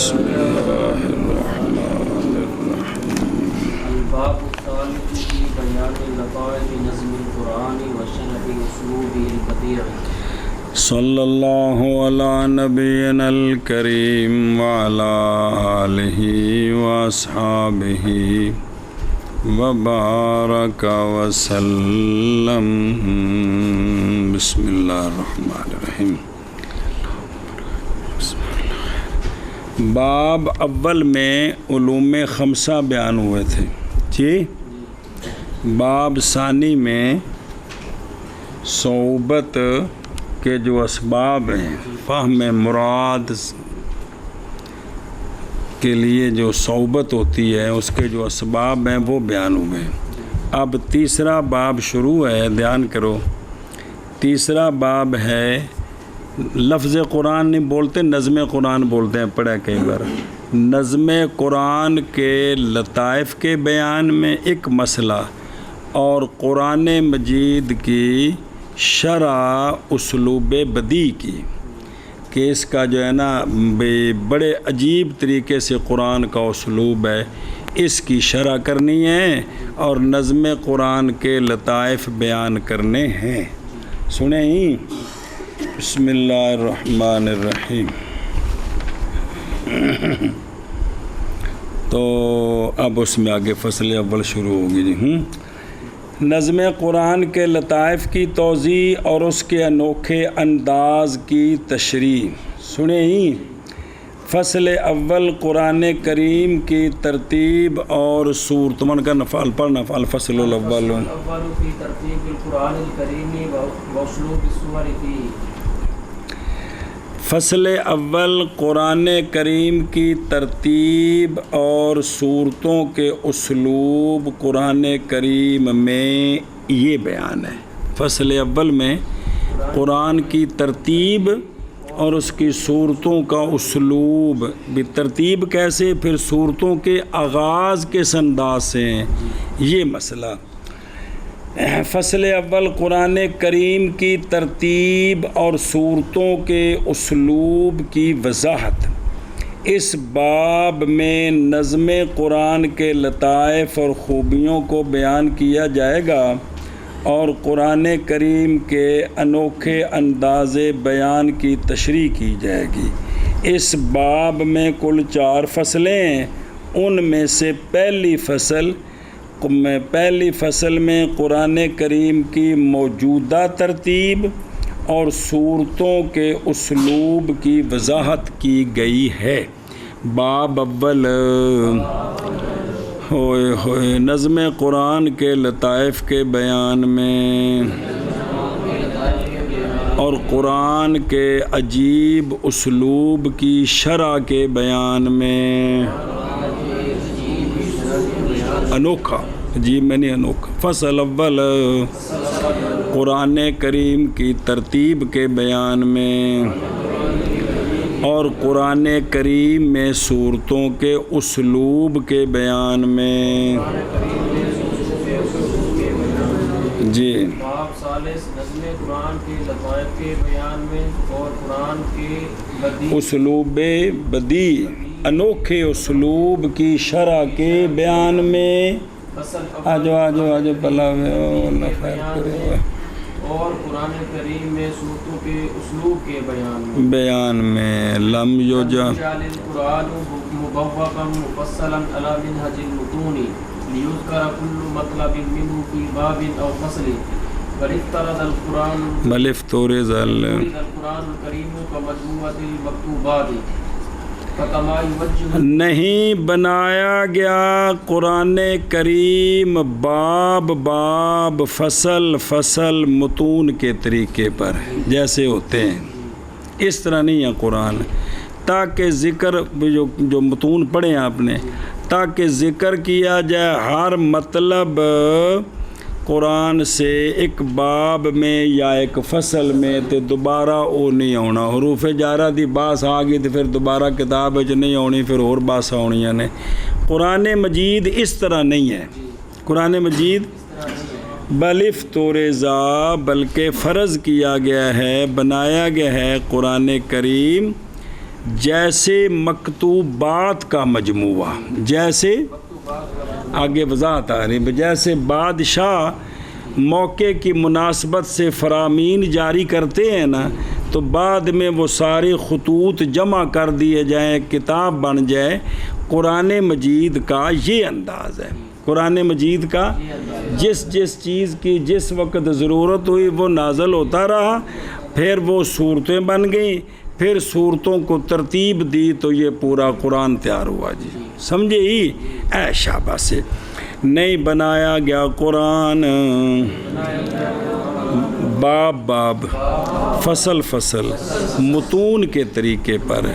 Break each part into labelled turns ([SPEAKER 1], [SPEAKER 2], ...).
[SPEAKER 1] بسم اللہ الرحمن الرحیم.
[SPEAKER 2] الباب الثالث في بيان لطائف نظم القرآن وشرح أسلوبه البديع.
[SPEAKER 1] صلی اللہ علی نبینا الکریم وعلی آلہ واصحابہ وبارک وسلم. بسم اللہ الرحمن الرحیم. باب اول میں علوم خمسہ بیان ہوئے تھے جی. باب ثانی میں صحبت کے جو اسباب ہیں، فہم مراد کے لیے جو صحبت ہوتی ہے اس کے جو اسباب ہیں وہ بیان ہوئے. اب تیسرا باب شروع ہے، دھیان کرو. تیسرا باب ہے، لفظ قرآن نہیں بولتے، نظم قرآن بولتے ہیں، پڑھا کئی بار. نظم قرآن کے لطائف کے بیان میں ایک مسئلہ، اور قرآن مجید کی شرح اسلوب بدیع کی، کہ اس کا جو ہے نا بڑے عجیب طریقے سے قرآن کا اسلوب ہے، اس کی شرح کرنی ہے اور نظم قرآن کے لطائف بیان کرنے ہیں. سنیں ہی. بسم اللہ الرحمن الرحیم. تو اب اس میں آگے فصل اول شروع ہوگی جی. نظم قرآن کے لطائف کی توضیح اور اس کے انوکھے انداز کی تشریح. سنیں ہی. فصل اول قرآن کریم کی ترتیب اور صورت من کا نفعل پڑھنا. الفصل الاول
[SPEAKER 2] في ترتيب القرآن الكريم وأسلوب السور فيه.
[SPEAKER 1] فصل اول قرآن کریم کی ترتیب اور صورتوں کے اسلوب قرآن کریم میں یہ بیان ہے. فصل اول میں قرآن کی ترتیب اور اس کی صورتوں کا اسلوب، بھی ترتیب کیسے، پھر صورتوں کے آغاز کس انداز سے ہیں، یہ مسئلہ. فصل اول قرآن کریم کی ترتیب اور صورتوں کے اسلوب کی وضاحت. اس باب میں نظم قرآن کے لطائف اور خوبیوں کو بیان کیا جائے گا اور قرآن کریم کے انوکھے انداز بیان کی تشریح کی جائے گی. اس باب میں کل 4 فصلیں ہیں. ان میں سے پہلی فصل میں قرآن کریم کی موجودہ ترتیب اور صورتوں کے اسلوب کی وضاحت کی گئی ہے. باب اول ہوئے نظم قرآن کے لطائف کے بیان میں اور قرآن کے عجیب اسلوب کی شرح کے بیان میں. انوکھا جی میں نے انوکھا. فصل اول قرآن کریم کی ترتیب کے بیان میں اور قرآن کریم میں صورتوں کے اسلوب کے بیان میں جی.
[SPEAKER 2] باب ثالث نظم قرآن کے لطائف کے بیان میں اور قرآن کے
[SPEAKER 1] اسلوب بدیع، انوکھے اسلوب کی شرح کے بیان میں. آجو بلا خیر کرے.
[SPEAKER 2] اور قرآن کریم میں صورتوں کے اسلوب کے بیان
[SPEAKER 1] میں لم یجعل
[SPEAKER 2] القرآن مبوبا مفصلا على منهج المتون ليذكر كل مطلب منه في باب او فصل بل افترض القرآن الكريم كمجموعة المكتوبات.
[SPEAKER 1] نہیں بنایا گیا قرآن کریم باب فصل متون کے طریقے پر جیسے ہوتے ہیں، اس طرح نہیں ہے قرآن. تاکہ ذکر جو متون پڑھیں آپ نے، تاکہ ذکر کیا جائے ہر مطلب قرآن سے ایک باب میں یا ایک فصل میں، تو دوبارہ وہ نہیں ہونا. حروف جارہ دی باس آ گئی تو پھر دوبارہ کتاب نہیں ہونی، پھر اور باسا ہونی نے. قرآن مجید اس طرح نہیں ہے. قرآن مجید بلف بلکہ فرض کیا گیا ہے، بنایا گیا ہے قرآن کریم جیسے مکتوبات کا مجموعہ، جیسے آگے وضاحت آ رہی ہے، جیسے بادشاہ موقع کی مناسبت سے فرامین جاری کرتے ہیں نا، تو بعد میں وہ سارے خطوط جمع کر دیے جائیں، کتاب بن جائے۔ قرآن مجید کا یہ انداز ہے، قرآن مجید کا جس چیز کی جس وقت ضرورت ہوئی وہ نازل ہوتا رہا، پھر وہ صورتیں بن گئیں، پھر صورتوں کو ترتیب دی تو یہ پورا قرآن تیار ہوا جی، سمجھے ہی؟ اے شاباش سے نہیں بنایا گیا قرآن باب باب، فصل فصل، متون کے طریقے پر،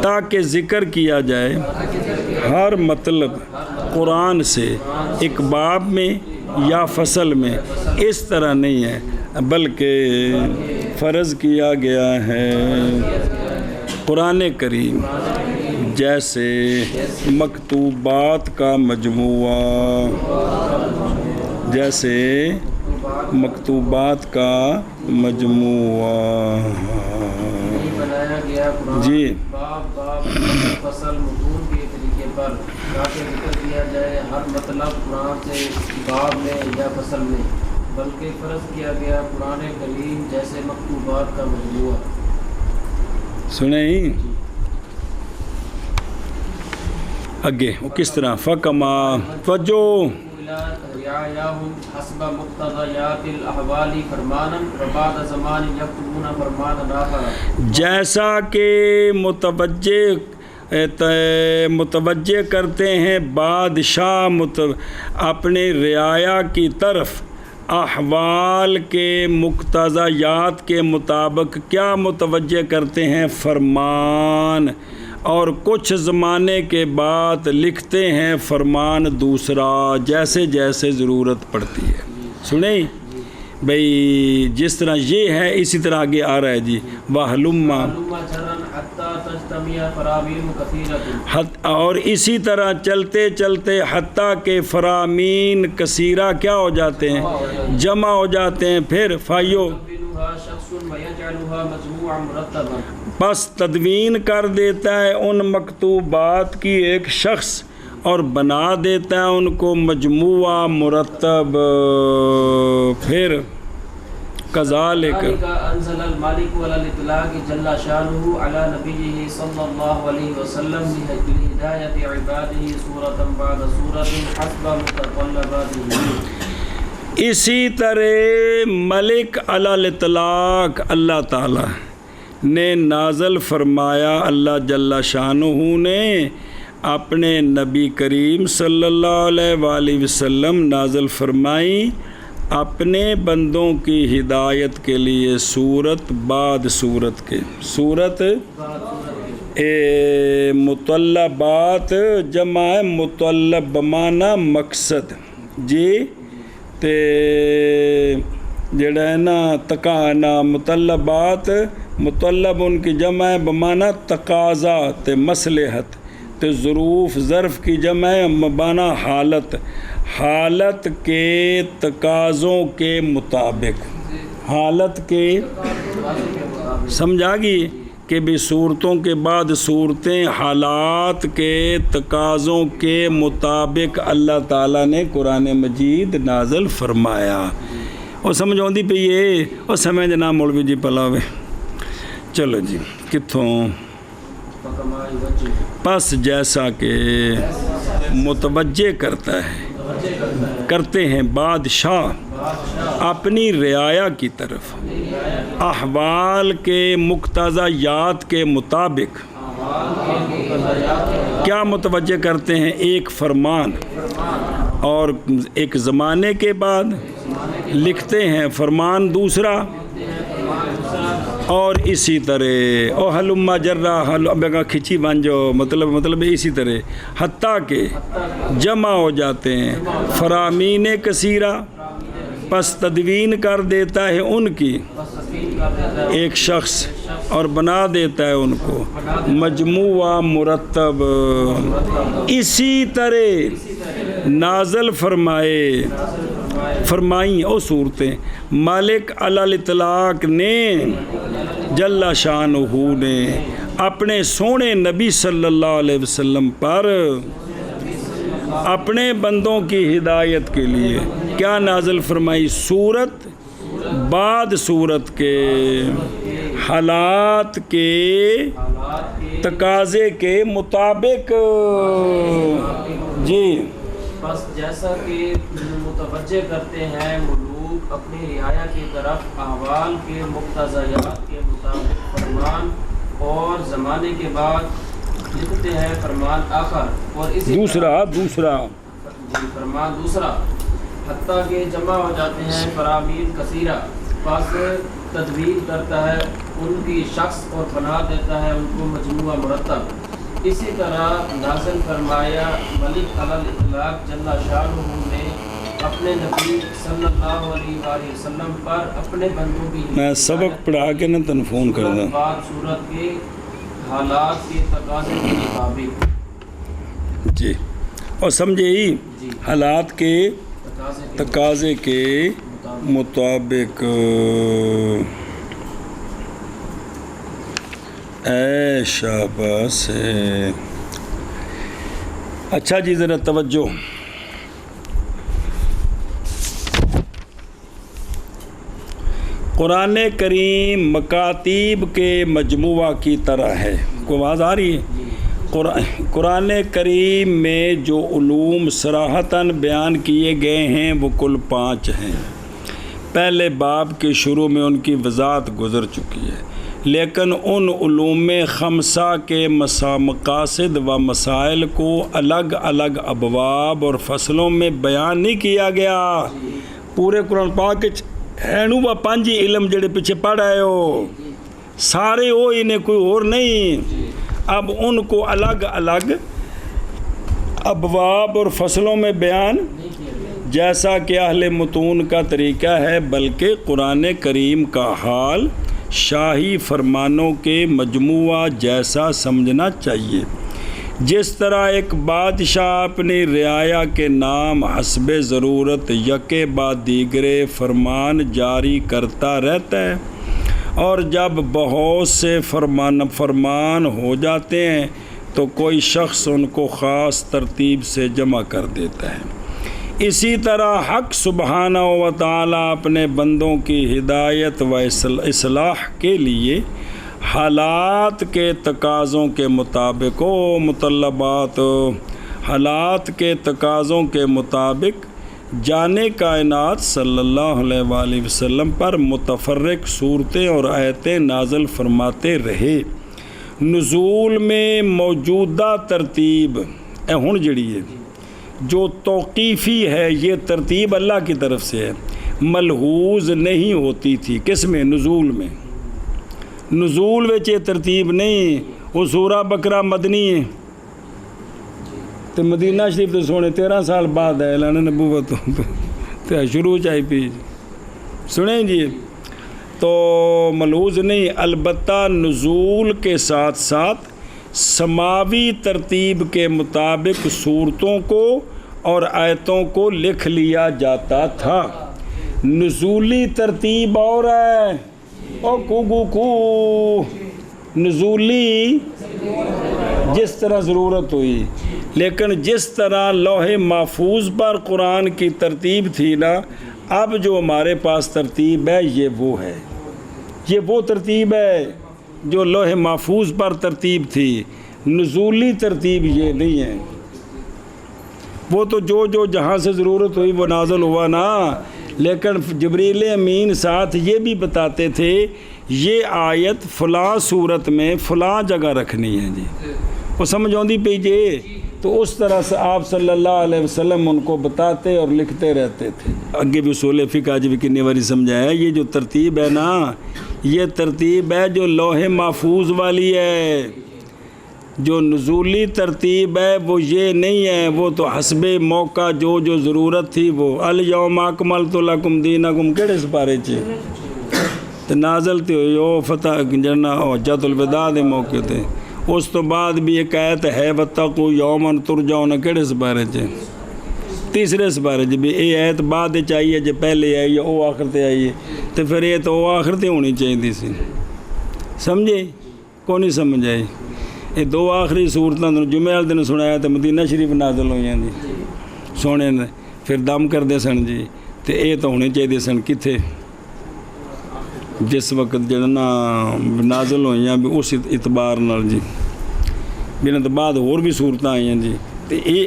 [SPEAKER 1] تاکہ ذکر کیا جائے ہر مطلب قرآن سے ایک باب میں یا فصل میں، اس طرح نہیں ہے، بلکہ فرض کیا گیا ہے قرآن کریم جیسے مکتوبات کا مجموعہ، جیسے مکتوبات کا مجموعہ
[SPEAKER 2] بنایا گیا قرآن
[SPEAKER 1] جی،
[SPEAKER 2] باب باب فصل متون کے طریقے پر، تاکہ ذکر کیا جائے ہر مطلب قرآن سے باب میں یا فصل میں، بلکہ فرض کیا گیا قرآن کریم جیسے مکتوبات کا مجموعہ۔
[SPEAKER 1] سنیں اگے وہ کس طرح فکما فجو
[SPEAKER 2] رعایاہم حسب مقتضیات الاحوال فرمانا وبعد زمان یکتبون فرمانا آخر،
[SPEAKER 1] جیسا کہ متوجہ کرتے ہیں بادشاہ اپنے رعایا کی طرف احوال کے مقتضیات کے مطابق، کیا متوجہ کرتے ہیں؟ فرمان، اور کچھ زمانے کے بعد لکھتے ہیں فرمان دوسرا، جیسے جیسے ضرورت پڑتی ہے۔ سنیں بھئی، جس طرح یہ ہے اسی طرح آگے آ رہا ہے جی، وَهَلُمَّ، اور اسی طرح چلتے چلتے حتیٰ کہ فرامین کثیرہ کیا ہو جاتے ہیں؟ جمع ہو جاتے ہیں، پھر فائیو پس تدوین کر دیتا ہے ان مکتوبات کی ایک شخص، اور بنا دیتا ہے ان کو مجموعہ مرتب، پھر کذالک
[SPEAKER 2] انزل المالک علی الاطلاق جل شانہ علی نبیہ صلی اللہ علیہ وسلم لہدایت عبادہ سورۃ بعد سورۃ حسب متطلباتہ۔
[SPEAKER 1] اسی طرح ملک علی الاطلاق اللہ تعالی نے نازل فرمایا، اللہ جل شانہ نے اپنے نبی کریم صلی اللہ علیہ وآلہ وسلم نازل فرمائی اپنے بندوں کی ہدایت کے لیے صورت بعد صورت کے، صورت مطلبات جمع مطلب بمانا مقصد جی، تے جڑا ہے نا تکانا مطلبات، مطلب ان کی جمع ہے بمانا تقاضا تے مصلحت، تے ظروف ظرف کی جمع ہے بمانا حالت، حالت کے تقاضوں کے مطابق، حالت کے سمجھا گی کہ بھی صورتوں کے بعد صورتیں حالات کے تقاضوں کے مطابق اللہ تعالیٰ نے قرآن مجید نازل فرمایا۔ اور سمجھ آتی پی یہ اور سمجھ جناب مولوی جی پلاوے، چلو جی کتوں پس جیسا کہ متوجہ کرتے ہیں بادشاہ اپنی رعایا کی طرف احوال کے مقتضیات کے مطابق، کیا متوجہ کرتے ہیں؟ ایک فرمان، اور ایک زمانے کے بعد لکھتے ہیں فرمان دوسرا، اور اسی طرح او حلما جرا حل کھچی بن جو مطلب اسی طرح حتیٰ کہ جمع ہو جاتے ہیں فرامین کثیرہ، پس تدوین کر دیتا ہے ان کی ایک شخص، اور بنا دیتا ہے ان کو مجموعہ مرتب۔ اسی طرح نازل فرمائیں او صورتیں مالک علی الاطلاق نے جل شانہ نے اپنے سونے نبی صلی اللہ علیہ وسلم پر اپنے بندوں کی ہدایت کے لیے کیا نازل فرمائی؟ سورت بعد سورت کے حالات کے تقاضے کے مطابق جی
[SPEAKER 2] بس جیسا کہ متوجہ کرتے ہیں ملوک اپنی رعایا کی طرف احوال کے مقتضیات کے مطابق فرمان اور زمانے کے بعد لکھتے ہیں فرمان آخر اور اسی
[SPEAKER 1] دوسرا
[SPEAKER 2] فرمان دوسرا حتیٰ کہ جمع ہو جاتے ہیں فرامین کثیرہ پس تدبیر کرتا ہے ان کی شخص اور بنا دیتا ہے ان کو مجموعہ مرتب۔ اسی طرح نازل فرمایا ملک علی الاطلاق جل شانہ نے اپنے نبی صلی اللہ علیہ وآلہ وسلم پر اپنے بندوں کی
[SPEAKER 1] میں سبق پڑھا کے نہ تن فون کر دوں
[SPEAKER 2] بعد صورت کے حالات کے تقاضے کے مطابق
[SPEAKER 1] جی اور سمجھے ہی
[SPEAKER 2] جی
[SPEAKER 1] حالات کے تقاضے کے مطابق اے شاباش ہے۔ اچھا جی ذرا توجہ، قرآن کریم مکاتیب کے مجموعہ کی طرح ہے۔ کوئی آواز آ رہی ہے؟ قرآن کریم میں جو علوم صراحتاً بیان کیے گئے ہیں وہ کل 5 ہیں۔ پہلے باب کے شروع میں ان کی وضاحت گزر چکی ہے، لیکن ان علوم خمسہ کے مقاصد و مسائل کو الگ الگ ابواب اور فصلوں میں بیان نہیں کیا گیا۔ پورے قرآن پاک ہے نو وہ 5 علم جڑے پیچھے پڑھ آئے ہو سارے ہو، انہیں کوئی اور نہیں۔ اب ان کو الگ الگ ابواب اور فصلوں میں بیان جیسا کہ اہل متون کا طریقہ ہے، بلکہ قرآن کریم کا حال شاہی فرمانوں کے مجموعہ جیسا سمجھنا چاہیے۔ جس طرح ایک بادشاہ اپنی رعایا کے نام حسب ضرورت یکے بعد دیگرے فرمان جاری کرتا رہتا ہے، اور جب بہت سے فرمان ہو جاتے ہیں تو کوئی شخص ان کو خاص ترتیب سے جمع کر دیتا ہے۔ اسی طرح حق سبحانہ و تعالی اپنے بندوں کی ہدایت و اصلاح کے لیے حالات کے تقاضوں کے مطابق و مطلبات حالات کے تقاضوں کے مطابق جانے کائنات صلی اللہ علیہ وآلہ وسلم پر متفرق صورتیں اور آیتیں نازل فرماتے رہے۔ نزول میں موجودہ ترتیب ہن جڑی ہے جو توقیفی ہے، یہ ترتیب اللہ کی طرف سے ہے، ملحوظ نہیں ہوتی تھی۔ کس میں؟ نزول میں۔ نزول وچ یہ ترتیب نہیں۔ وہ سورہ بقرہ مدنی ہے تو مدینہ شریف تو سونے 13 سال بعد ہے اعلان نبوت تو شروع چاہی پی سنیں جی، تو ملحوظ نہیں، البتہ نزول کے ساتھ ساتھ سماوی ترتیب کے مطابق صورتوں کو اور آیتوں کو لکھ لیا جاتا تھا۔ نزولی ترتیب اور ہے او کو نزولی جس طرح ضرورت ہوئی، لیکن جس طرح لوح محفوظ پر قرآن کی ترتیب تھی نا، اب جو ہمارے پاس ترتیب ہے یہ وہ ہے، یہ وہ ترتیب ہے جو لوح محفوظ پر ترتیب تھی۔ نزولی ترتیب یہ نہیں ہے، وہ تو جو جہاں سے ضرورت ہوئی وہ نازل ہوا نا، لیکن جبریل امین ساتھ یہ بھی بتاتے تھے یہ آیت فلاں صورت میں فلاں جگہ رکھنی ہے جی، وہ سمجھ آندی پی جی، تو اس طرح سے آپ صلی اللہ علیہ وسلم ان کو بتاتے اور لکھتے رہتے تھے۔ اگے بھی اصول فقہ آج بھی کتنی باری سمجھایا، یہ جو ترتیب ہے نا، یہ ترتیب ہے جو لوح محفوظ والی ہے۔ جو نزولی ترتیب ہے وہ یہ نہیں ہے، وہ تو حسب موقع جو ضرورت تھی وہ الیوم اکملت لکم دینکم کیڑے سپارے چے تے نازل تے ہوئی او فتح جنا حجۃ الوداع دے موقع تے، اس تو بعد بھی ایک آیت ہے واتقوا یوما ترجعون کیڑے سپارے چے تیسرے سپارے چ بھی یہ آیت بعد چاہیے جے پہلے آئی ہے او آخر تے آئی ہے، تے پھر یہ تو او آخر تے ہونی چاہیے سی۔ سمجھے کو نہیں سمجھ آئی؟ یہ دو آخری صورتوں جمعے والے دن سنایا تو مدینہ شریف نازل ہوئی جی سونے نے پھر دم کرتے سن جی تو یہ تو ہونے چاہیے سن کتنے جس وقت جڑا نا نازل ہوئی بھی اس اعتبار نال جی بنا تو بعد اور بھی صورتیں آئی جی تو یہ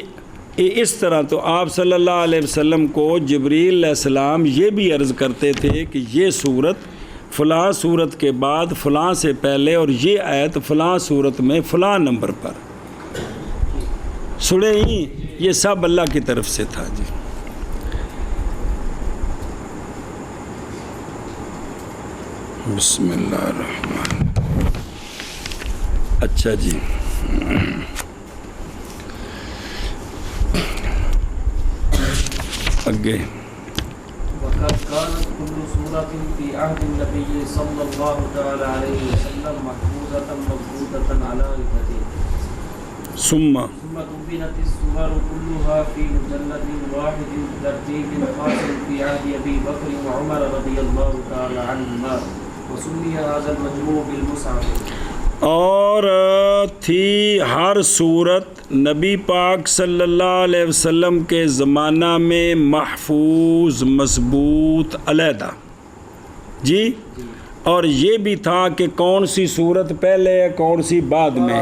[SPEAKER 1] اس طرح تو آپ صلی اللہ علیہ وسلم کو جبریل علیہ السلام یہ بھی عرض کرتے تھے کہ یہ صورت فلاں صورت کے بعد فلاں سے پہلے اور یہ آیت فلاں صورت میں فلاں نمبر پر سنے ہی یہ سب اللہ کی طرف سے تھا جی بسم اللہ الرحمن اچھا جی اگے
[SPEAKER 2] وقد كانت كل سورة في عهد النبي صلى الله تعالى عليه وسلم محفوظة مضبوطة على رتبته
[SPEAKER 1] ثم
[SPEAKER 2] دبنت السور كلها في مجلد واحد بترتيب خاص في عهد أبي بكر وعمر رضي الله تعالى عنهما وسمي هذا المجموع بالمصحف
[SPEAKER 1] اور تھی ہر صورت نبی پاک صلی اللہ علیہ وسلم کے زمانہ میں محفوظ مضبوط علیحدہ جی اور یہ بھی تھا کہ کون سی صورت پہلے ہے کون سی بعد میں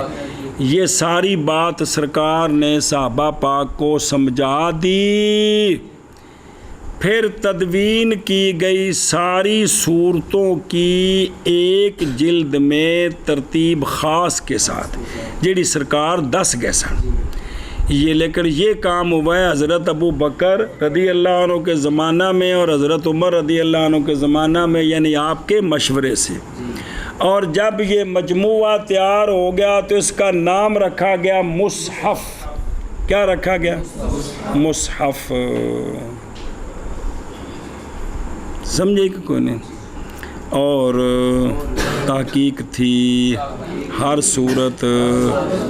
[SPEAKER 1] یہ ساری بات سرکار نے صحابہ پاک کو سمجھا دی پھر تدوین کی گئی ساری صورتوں کی ایک جلد میں ترتیب خاص کے ساتھ جیڑی سرکار دس گئے سن یہ لیکن یہ کام ہوا ہے حضرت ابو بکر رضی اللہ عنہ کے زمانہ میں اور حضرت عمر رضی اللہ عنہ کے زمانہ میں یعنی آپ کے مشورے سے اور جب یہ مجموعہ تیار ہو گیا تو اس کا نام رکھا گیا مصحف کیا رکھا گیا مصحف سمجھے کہ کوئی نہیں اور تحقیق تھی ہر صورت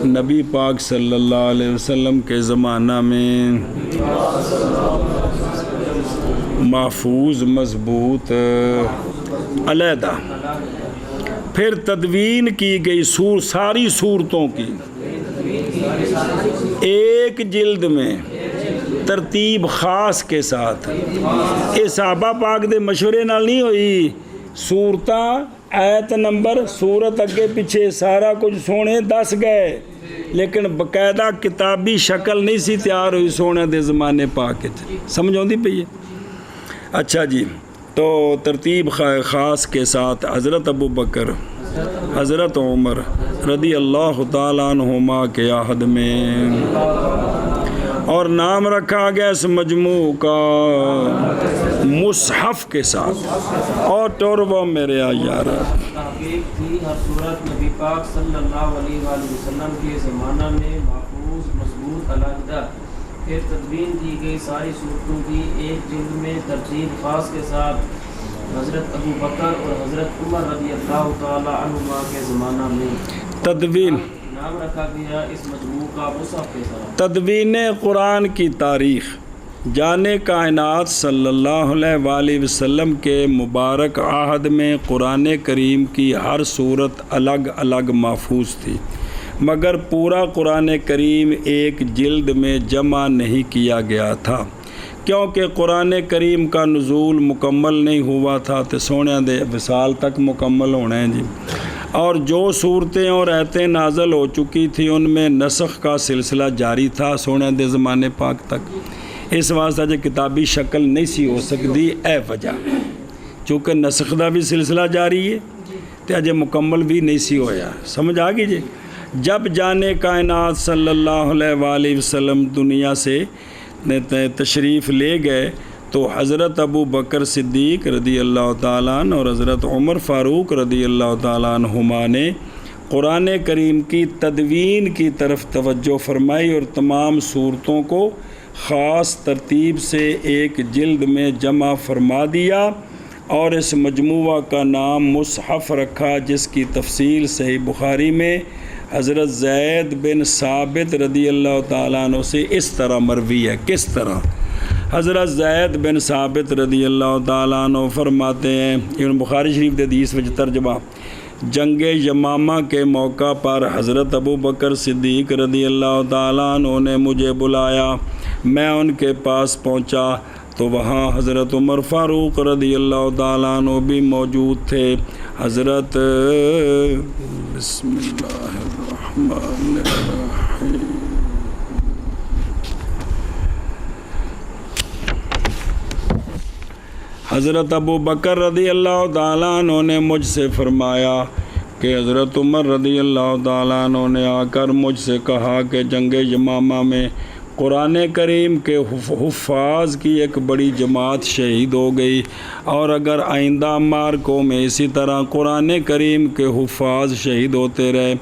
[SPEAKER 1] نبی پاک صلی اللہ علیہ وسلم کے زمانہ میں محفوظ مضبوط علیحدہ پھر تدوین کی گئی ساری صورتوں کی ایک جلد میں ترتیب خاص کے ساتھ یہ صحابہ پاک دے مشورے نال نہیں ہوئی صورتاں آیت نمبر صورت اگے پیچھے سارا کچھ سونے دس گئے لیکن باقاعدہ کتابی شکل نہیں سی تیار ہوئی سونے دے زمانے پاک سمجھ آتی پئی ہے اچھا جی تو ترتیب خاص کے ساتھ حضرت ابو بکر حضرت عمر رضی اللہ تعالیٰ عنہما کے عہد میں اور نام رکھا گیا اس مجموع کا مصحف کے ساتھ اور ٹوربو میرے یار
[SPEAKER 2] تحقیق تھی ہر صورت نبی پاک صلی اللہ علیہ وآلہ وسلم کے زمانہ میں محفوظ مضبوط علیحدہ پھر تدوین کی گئی ساری صورتوں کی ایک جلد میں ترتیب خاص کے ساتھ حضرت ابو بکر اور حضرت عمر رضی اللہ تعالی عنہما کے زمانہ میں تدوین نام رکھا گیا اس مجموع کا مصحف کے ساتھ
[SPEAKER 1] تدوین قرآن کی تاریخ جانے کائنات صلی اللہ علیہ وآلہ وسلم کے مبارک عہد میں قرآن کریم کی ہر صورت الگ الگ محفوظ تھی مگر پورا قرآن کریم ایک جلد میں جمع نہیں کیا گیا تھا کیونکہ قرآن کریم کا نزول مکمل نہیں ہوا تھا تو سونے دے وصال تک مکمل ہونا ہے جی اور جو صورتیں اور آیتیں نازل ہو چکی تھی ان میں نسخ کا سلسلہ جاری تھا سونے دے زمانے پاک تک اس واسطے جو کتابی شکل نہیں سی ہو سکتی اے وجہ چونکہ نسخ دا بھی سلسلہ جاری ہے تو اجے مکمل بھی نہیں سی ہویا سمجھ آ گئی جی جب جانے کائنات صلی اللہ علیہ وآلہ وسلم دنیا سے تشریف لے گئے تو حضرت ابو بکر صدیق رضی اللہ تعالیٰ عنہ اور حضرت عمر فاروق رضی اللہ تعالیٰ عنہما نے قرآن کریم کی تدوین کی طرف توجہ فرمائی اور تمام صورتوں کو خاص ترتیب سے ایک جلد میں جمع فرما دیا اور اس مجموعہ کا نام مصحف رکھا جس کی تفصیل صحیح بخاری میں حضرت زید بن ثابت رضی اللہ تعالیٰ عنہ سے اس طرح مروی ہے کس طرح حضرت زید بن ثابت رضی اللہ تعالیٰ عنہ فرماتے ہیں ابن بخاری شریف دے حدیث وچ ترجمہ جنگ یمامہ کے موقع پر حضرت ابو بکر صدیق رضی اللہ تعالیٰ عنہ نے مجھے بلایا، میں ان کے پاس پہنچا تو وہاں حضرت عمر فاروق رضی اللہ تعالیٰ عنہ بھی موجود تھے۔ حضرت بسم اللہ الرحمن الرحیم حضرت ابو بکر رضی اللہ تعالیٰ عنہ نے مجھ سے فرمایا کہ حضرت عمر رضی اللہ تعالیٰ عنہ نے آ کر مجھ سے کہا کہ جنگ یمامہ میں قرآن کریم کے حفاظ کی ایک بڑی جماعت شہید ہو گئی، اور اگر آئندہ مارکوں میں اسی طرح قرآن کریم کے حفاظ شہید ہوتے رہے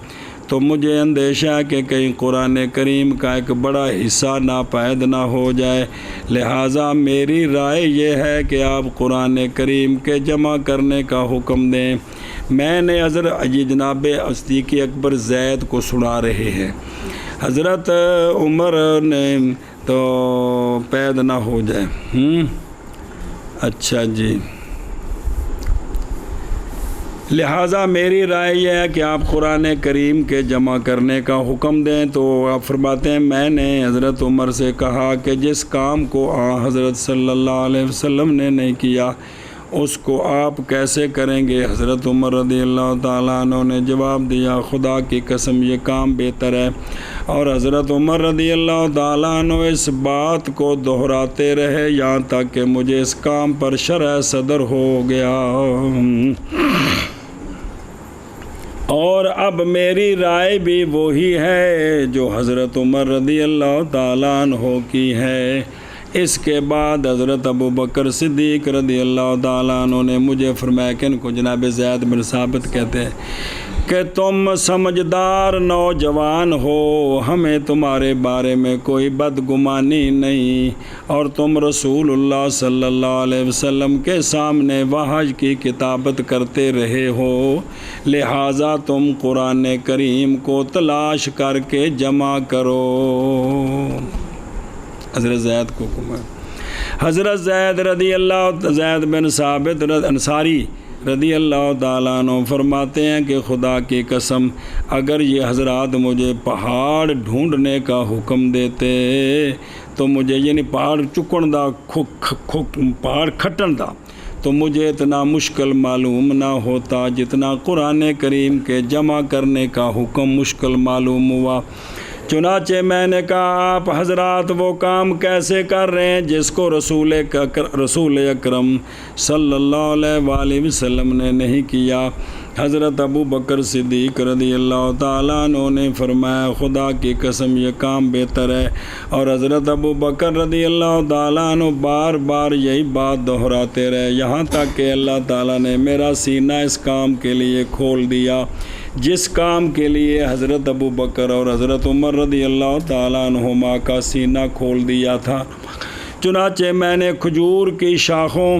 [SPEAKER 1] تو مجھے اندیشہ ہے کہ کہیں قرآن کریم کا ایک بڑا حصہ ناپید نہ ہو جائے، لہٰذا میری رائے یہ ہے کہ آپ قرآن کریم کے جمع کرنے کا حکم دیں۔ میں نے حضرت جناب صدیق اکبر زید کو سنا رہے ہیں، حضرت عمر نے تو پید نہ ہو جائے۔ اچھا جی، لہٰذا میری رائے یہ ہے کہ آپ قرآن کریم کے جمع کرنے کا حکم دیں۔ تو آپ فرماتے ہیں میں نے حضرت عمر سے کہا کہ جس کام کو حضرت صلی اللہ علیہ وسلم نے نہیں کیا اس کو آپ کیسے کریں گے؟ حضرت عمر رضی اللہ تعالیٰ عنہ نے جواب دیا، خدا کی قسم یہ کام بہتر ہے۔ اور حضرت عمر رضی اللہ تعالیٰ عنہ اس بات کو دہراتے رہے یہاں تک کہ مجھے اس کام پر شرح صدر ہو گیا، اور اب میری رائے بھی وہی ہے جو حضرت عمر رضی اللہ تعالیٰ عنہ کی ہے۔ اس کے بعد حضرت ابو بکر صدیق رضی اللہ تعالیٰ عنہ نے مجھے فرمایا کہ ان کو جناب زید بن ثابت کہتے ہیں کہ تم سمجھدار نوجوان ہو، ہمیں تمہارے بارے میں کوئی بدگمانی نہیں، اور تم رسول اللہ صلی اللہ علیہ وسلم کے سامنے وحی کی کتابت کرتے رہے ہو، لہٰذا تم قرآن کریم کو تلاش کر کے جمع کرو۔ حضرت زید کو حکم ہے۔ حضرت زید بن ثابت انصاری رضی اللہ تعالیٰ عنہ فرماتے ہیں کہ خدا کی قسم اگر یہ حضرات مجھے پہاڑ ڈھونڈنے کا حکم دیتے تو مجھے، یعنی پہاڑ چکن دا پہاڑ کھٹن دا، تو مجھے اتنا مشکل معلوم نہ ہوتا جتنا قرآن کریم کے جمع کرنے کا حکم مشکل معلوم ہوا۔ چنانچہ میں نے کہا آپ حضرات وہ کام کیسے کر رہے ہیں جس کو رسول اکرم صلی اللہ علیہ وآلہ وسلم نے نہیں کیا؟ حضرت ابو بکر صدیق رضی اللہ تعالیٰ عنہ نے فرمایا خدا کی قسم یہ کام بہتر ہے، اور حضرت ابو بکر رضی اللہ تعالیٰ عنہ بار بار یہی بات دہراتے رہے یہاں تک کہ اللہ تعالیٰ نے میرا سینہ اس کام کے لیے کھول دیا جس کام کے لیے حضرت ابو بکر اور حضرت عمر رضی اللہ تعالیٰ عنہما کا سینہ کھول دیا تھا۔ چنانچہ میں نے کھجور کی شاخوں،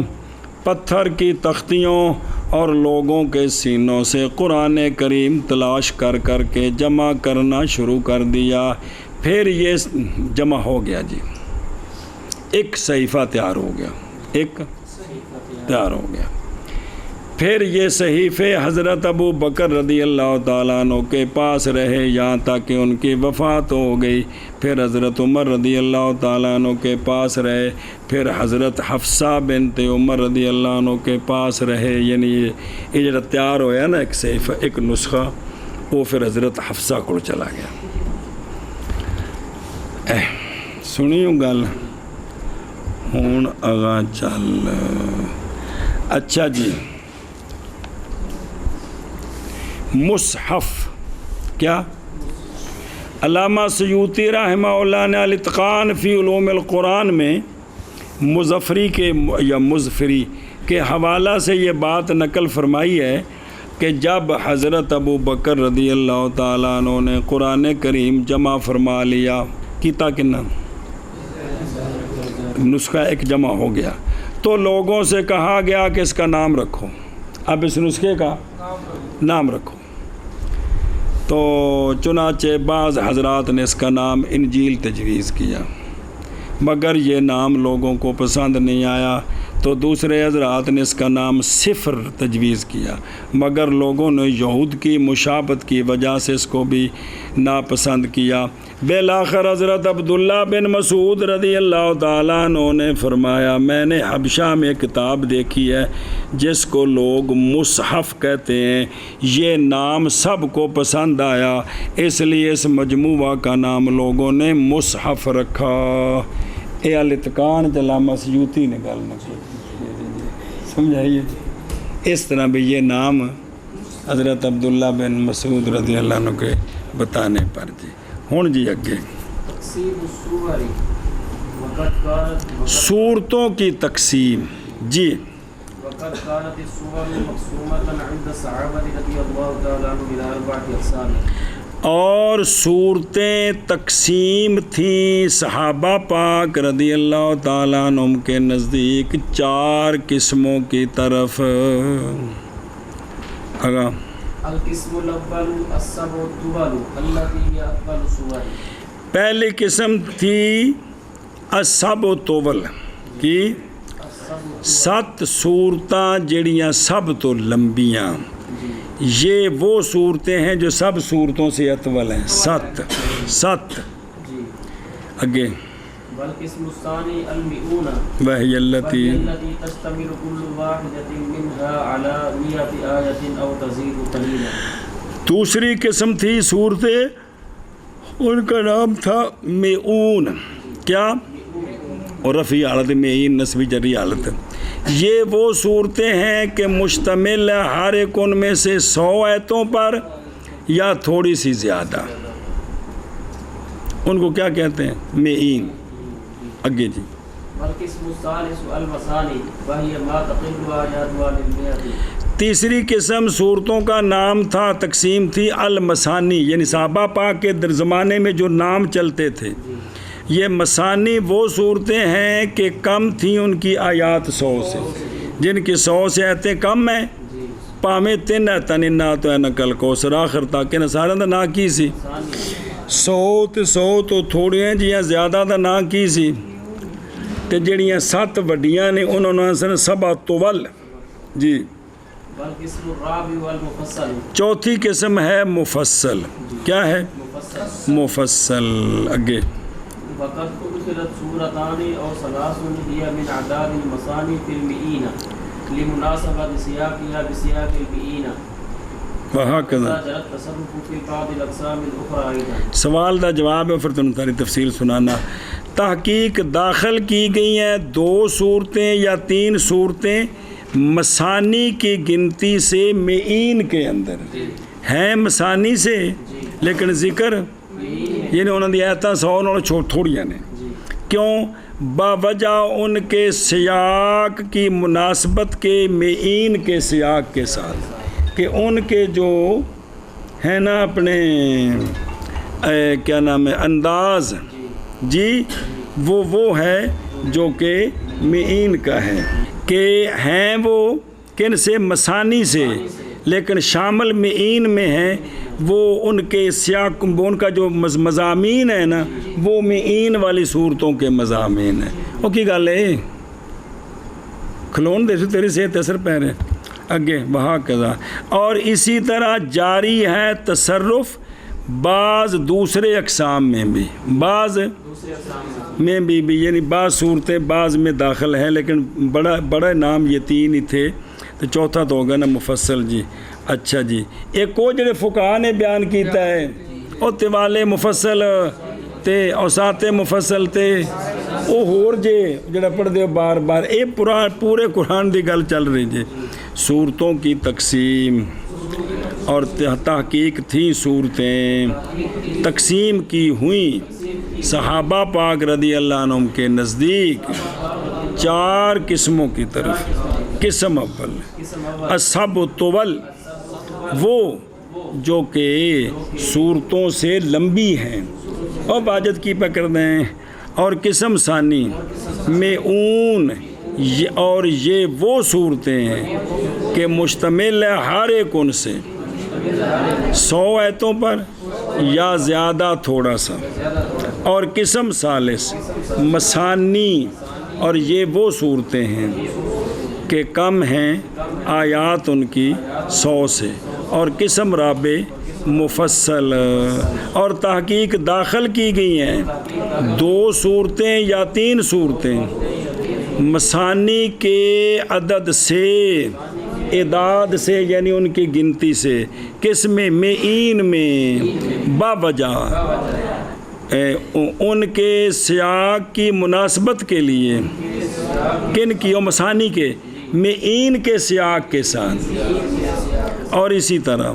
[SPEAKER 1] پتھر کی تختیوں اور لوگوں کے سینوں سے قرآن کریم تلاش کر کر کے جمع کرنا شروع کر دیا۔ پھر یہ جمع ہو گیا جی، ایک صحیفہ تیار ہو گیا، ایک تیار ہو گیا۔ پھر یہ صحیفے حضرت ابو بکر رضی اللہ تعالیٰ عنہ کے پاس رہے یہاں تک کہ ان کی وفات ہو گئی۔ پھر حضرت عمر رضی اللہ تعالیٰ عنہ کے پاس رہے، پھر حضرت حفصہ بنت عمر رضی اللہ عنہ کے پاس رہے، یعنی یہ جڑا تیار ہویا نا ایک صحیفہ، ایک نسخہ، وہ پھر حضرت حفصہ کو چلا گیا۔ سنیوں گل ہون اگا چل۔ اچھا جی، مصحف کیا؟ علامہ سیوطی رحمہ اللہ نے الاتقان فی علوم القرآن میں مظفری کے یا مظفری کے حوالہ سے یہ بات نقل فرمائی ہے کہ جب حضرت ابو بکر رضی اللہ تعالیٰ عنہ نے قرآن کریم جمع فرما لیا، کیتا کنا نسخہ ایک جمع ہو گیا، تو لوگوں سے کہا گیا کہ اس کا نام رکھو، اب اس نسخے کا نام رکھو۔ تو چنانچہ بعض حضرات نے اس کا نام انجیل تجویز کیا، مگر یہ نام لوگوں کو پسند نہیں آیا، تو دوسرے حضرات نے اس کا نام صفر تجویز کیا، مگر لوگوں نے یہود کی مشابہت کی وجہ سے اس کو بھی ناپسند کیا۔ بالآخر حضرت عبداللہ بن مسعود رضی اللہ تعالیٰ عنہ نے فرمایا میں نے حبشہ میں کتاب دیکھی ہے جس کو لوگ مصحف کہتے ہیں، یہ نام سب کو پسند آیا، اس لیے اس مجموعہ کا نام لوگوں نے مصحف رکھا۔ اے الاتقان علامہ سیوطی نے گل نہ کی، سمجھائیے۔ اس طرح بھی یہ نام حضرت عبداللہ بن مسعود رضی اللہ عنہ کے بتانے پر جی۔ ہوں جی اگے صورتوں کی تقسیم جی۔
[SPEAKER 2] وقد كانت الصور مقسومة عند الصحابة رضي الله تعالى عنهم إلى 4 أقسام،
[SPEAKER 1] اور صورتیں تقسیم تھیں صحابہ پاک رضی اللہ تعالیٰ عنہم کے نزدیک 4 قسموں کی طرف۔
[SPEAKER 2] القسم الاول السبع الطول التي هي افضل الصور،
[SPEAKER 1] پہلی قسم تھی السبع الطول کی 7 صورتاں جڑیاں سب تو لمبیاں، یہ وہ صورتیں ہیں جو سب صورتوں سے اطول ہیں، 7 اگے۔
[SPEAKER 2] والقسم الثاني المئون
[SPEAKER 1] وهي التي
[SPEAKER 2] تشتمل كل واحدة منها على 100 آية أو تزيد قليلا۔
[SPEAKER 1] دوسری قسم تھی صورتیں، ان کا نام تھا میعون، کیا؟ اور رفیع حالت معین نسبی جری حالت۔ یہ وہ صورتیں ہیں کہ مشتمل ہے ہر ایک ان میں سے 100 آیتوں پر یا تھوڑی سی زیادہ، ان کو کیا کہتے ہیں؟ معین۔ اگے جی۔
[SPEAKER 2] والقسم الثالث المثاني وهي ما تقل آياتها للمئة،
[SPEAKER 1] تیسری قسم صورتوں کا نام تھا، تقسیم تھی المثانی، یعنی صحابہ پاک کے در زمانے میں جو نام چلتے تھے، یہ مثانی وہ صورتیں ہیں کہ کم تھیں ان کی آیات 100 سے، جن کی 100 سے آیتیں کم ہیں، پامیں 3 آیتیں نہ تو ہے نقل کو سر آخر تک نہ سارا دا نہ کی سی، 100 تو تھوڑی ہیں جی زیادہ دا نہ کی سی، تے جڑیاں 7 وڈیاں نے انہوں نے سن سبع طول جی۔
[SPEAKER 2] والقسم الرابع والمفصل،
[SPEAKER 1] چوتھی قسم ہے مفصل، کیا ہے؟ مفصل۔ اگے۔
[SPEAKER 2] وقد أدخلت سورتان أو 3 هي من أعداد المثاني في المئين لمناسبة سياقها بسياق المئين،
[SPEAKER 1] وهكذا
[SPEAKER 2] جرت تصرف في بعض الأقسام الأخرى أيضا۔
[SPEAKER 1] سوال دا جواب ہے، پھر تمہیں تاری تفصیل سنانا۔ تحقیق داخل کی گئی ہیں 2 صورتیں یا 3 صورتیں مثانی کی گنتی سے معین کے اندر ہیں، مثانی سے لیکن ذکر یعنی انہوں نے آیتاں 100 تھوڑیاں نے، کیوں؟ باوجہ ان کے سیاق کی مناسبت کے معین کے سیاق کے ساتھ، کہ ان کے جو ہے نا اپنے کیا نام ہے انداز جی، وہ ہے جو کہ معین کا ہے، کہ ہیں وہ کن سے؟ مثانی سے، لیکن شامل معین میں ہیں، وہ ان کے سیاق، ان کا جو مضامین ہے نا وہ معین والی صورتوں کے مضامین ہیں۔ وہ کی گل ہے کھلون دے سے تیری صحت اثر پہ رہے اگے وہاں کذا۔ اور اسی طرح جاری ہے تصرف بعض دوسرے اقسام میں بھی، بعض میں بھی یعنی بعض صورتیں بعض میں داخل ہیں، لیکن بڑا نام یہ 3 ہی تھے، تو چوتھا تو ہوگا نا مفصل جی۔ اچھا جی، ایک وہ جڑے فقہاء نے بیان کیتا ہے او طوال مفصل تے اوساط مفصل تے او ہور جے جڑا پڑھ دے بار بار، اے پورے قرآن دی گل چل رہی جی۔ صورتوں کی تقسیم اور تحقیق تھی صورتیں تقسیم کی ہوئیں صحابہ پاک رضی اللہ عنہم کے نزدیک 4 قسموں کی طرف۔ قسم اول السبع الطول، وہ جو کہ صورتوں سے لمبی ہیں اور باجت کی پکڑ دیں، اور قسم ثانی میعون، اور یہ وہ صورتیں ہیں کہ مشتمل ہے ہر ایک ان سے 100 آیتوں پر یا زیادہ تھوڑا سا، اور قسم ثالث مثانی، اور یہ وہ صورتیں ہیں کہ کم ہیں آیات ان کی 100 سے، اور قسم رابع مفصل، اور تحقیق داخل کی گئی ہیں 2 صورتیں یا 3 صورتیں مثانی کے عدد سے، اعداد سے یعنی ان کی گنتی سے، کس میں؟ معین میں، باوجہ ان کے سیاق کی مناسبت کے لیے، کن کی؟ اور مثانی کے معین کے سیاق کے ساتھ، اور اسی طرح